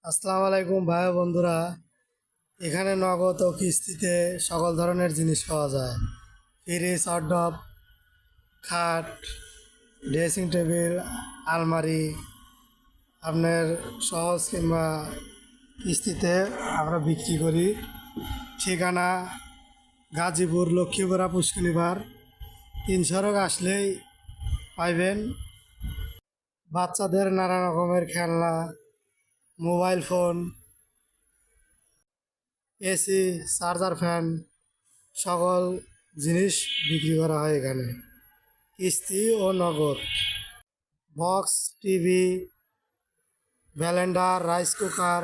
আসসালামু আলাইকুম ভাই বন্ধুরা। এখানে নগদ ও কিস্তিতে সকল ধরনের জিনিস পাওয়া যায়। ফ্রিজ, হটডব, খাট, ড্রেসিং টেবিল, আলমারি আপনার সহজ কিংবা কিস্তিতে আমরা বিক্রি করি। ঠিকানা গাজীপুর লক্ষ্মীপুরা পুষ্করিবার 3 সড়ক আসলেই পাইবেন। বাচ্চাদের নানা রকমের খেলনা, mobile phone, AC, charger fan সকল জিনিস বিক্রি করা হয় এখানে কিস্তি ও নগদ। Box, TV, Blender, rice cooker,